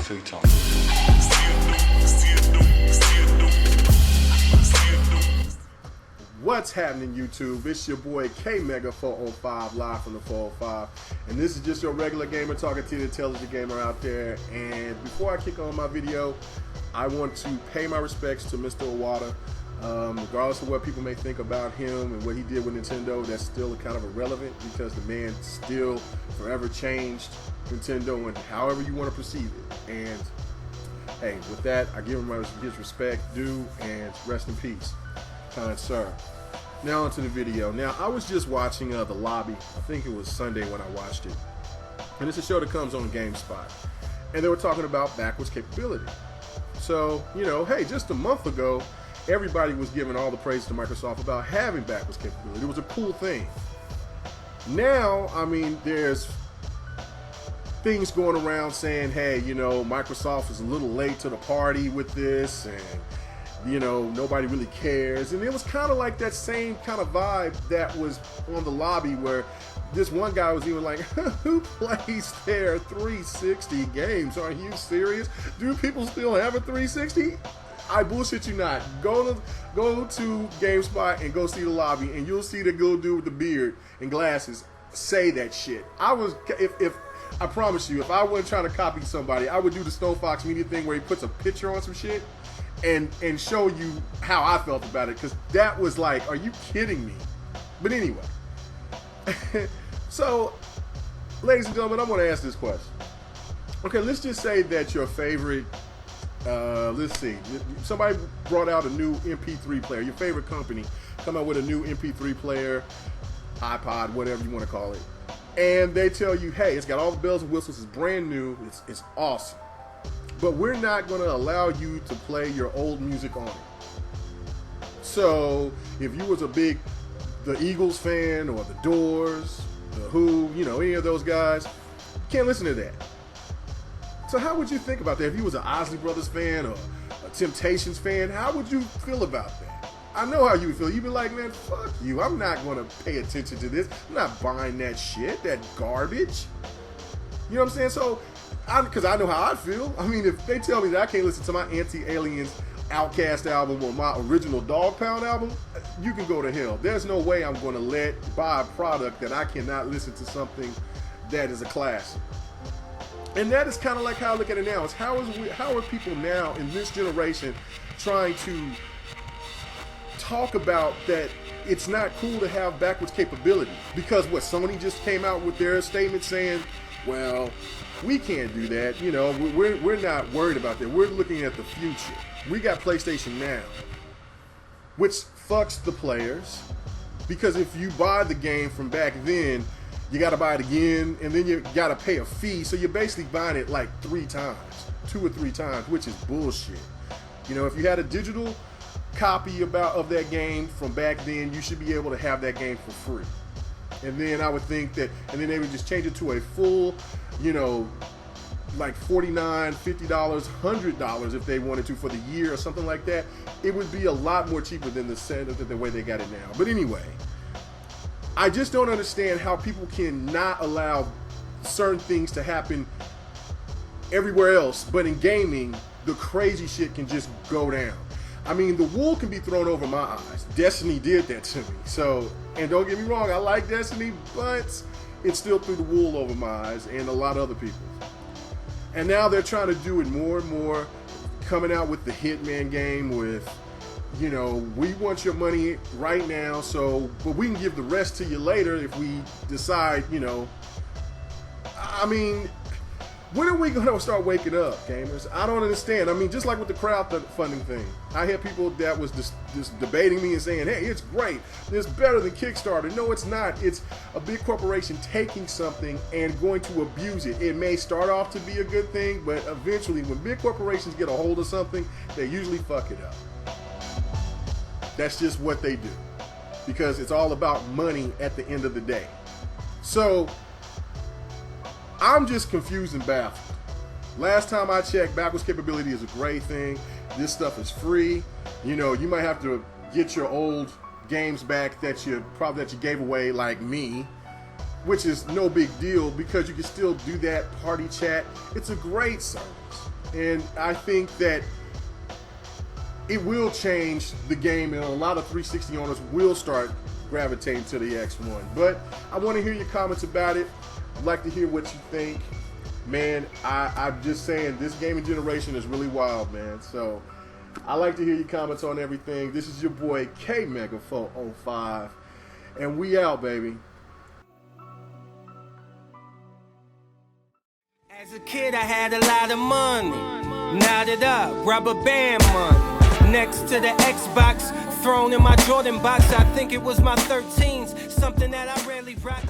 until you talk. What's happening, YouTube? It's your boy K-Mega405 live from the 405, and this is just your regular gamer talking to the intelligent gamer out there. And before I kick on my video, I want to pay my respects to Mr. Iwata. Regardless of what people may think about him and what he did with Nintendo, that's still kind of irrelevant because the man still forever changed Nintendo and however you want to perceive it. And hey, with that, I give him his respect due, and rest in peace, kind sir. Now onto the video. Now, I was just watching The Lobby. I think it was Sunday when I watched it. And it's a show that comes on GameSpot. And they were talking about backwards capability. So, you know, hey, just a month ago, everybody was giving all the praise to Microsoft about having backwards capability. It was a cool thing. Now, I mean, there's things going around saying, hey, you know, Microsoft is a little late to the party with this, and you know, nobody really cares. And it was kind of like that same kind of vibe that was on The Lobby, where this one guy was even like, who plays their 360 games? Are you serious? Do people still have a 360? I bullshit you not. Go to GameSpot and go see The Lobby, and you'll see the little dude with the beard and glasses say that shit. If I promise you, if I wasn't trying to copy somebody, I would do the Stone Fox Media thing where he puts a picture on some shit and show you how I felt about it, because that was like, are you kidding me? But anyway, so ladies and gentlemen, I'm going to ask this question. Okay, let's just say that your favorite, let's see, somebody brought out a new MP3 player. Your favorite company come out with a new MP3 player, iPod, whatever you want to call it, and they tell you, hey, it's got all the bells and whistles, it's brand new, it's awesome, but we're not going to allow you to play your old music on it. So if you was the Eagles fan or the Doors, the Who, you know, any of those guys, you can't listen to that. So how would you think about that? If you was an Isley Brothers fan or a Temptations fan, how would you feel about that? I know how you would feel. You'd be like, man, fuck you. I'm not going to pay attention to this. I'm not buying that shit, that garbage. You know what I'm saying? So, because I know how I feel. I mean, if they tell me that I can't listen to my Anti-Aliens Outcast album or my original Dog Pound album, you can go to hell. There's no way I'm going to buy a product that I cannot listen to something that is a classic. And that is kind of like how I look at it now. It's how are people now in this generation trying to talk about that it's not cool to have backwards capability? Because what, Sony just came out with their statement saying, well, we can't do that. You know, we're not worried about that. We're looking at the future. We got PlayStation Now, which fucks the players, because if you buy the game from back then, you got to buy it again, and then you got to pay a fee. So you're basically buying it like 2 or 3 times, which is bullshit. You know, if you had a digital copy of that game from back then, you should be able to have that game for free. And then I would think that, and then they would just change it to a full, you know, like $49, $50, $100 if they wanted to for the year or something like that. It would be a lot more cheaper than the way they got it now. But anyway, I just don't understand how people can not allow certain things to happen everywhere else, but in gaming, the crazy shit can just go down. I mean, the wool can be thrown over my eyes. Destiny did that to me. So, and don't get me wrong, I like Destiny, but it still threw the wool over my eyes and a lot of other people. And now they're trying to do it more and more, coming out with the Hitman game with, you know, we want your money right now, so, but we can give the rest to you later if we decide, you know. I mean, when are we going to start waking up, gamers? I don't understand. I mean, just like with the crowdfunding thing, I had people that was just debating me and saying, hey, it's great. It's better than Kickstarter. No, it's not. It's a big corporation taking something and going to abuse it. It may start off to be a good thing, but eventually when big corporations get a hold of something, they usually fuck it up. That's just what they do, because it's all about money at the end of the day. So I'm just confused and baffled. Last time I checked, backwards capability is a great thing. This stuff is free. You know, you might have to get your old games back that you gave away, like me, which is no big deal because you can still do that party chat. It's a great service. And I think that it will change the game, and a lot of 360 owners will start gravitating to the X1. But I want to hear your comments about it. I'd like to hear what you think. Man, I'm just saying, this gaming generation is really wild, man. So I like to hear your comments on everything. This is your boy K-Mega405, and we out, baby. As a kid, I had a lot of money. Knotted up, rubber band money. Next to the Xbox, thrown in my Jordan box. I think it was my 13s, something that I rarely rock.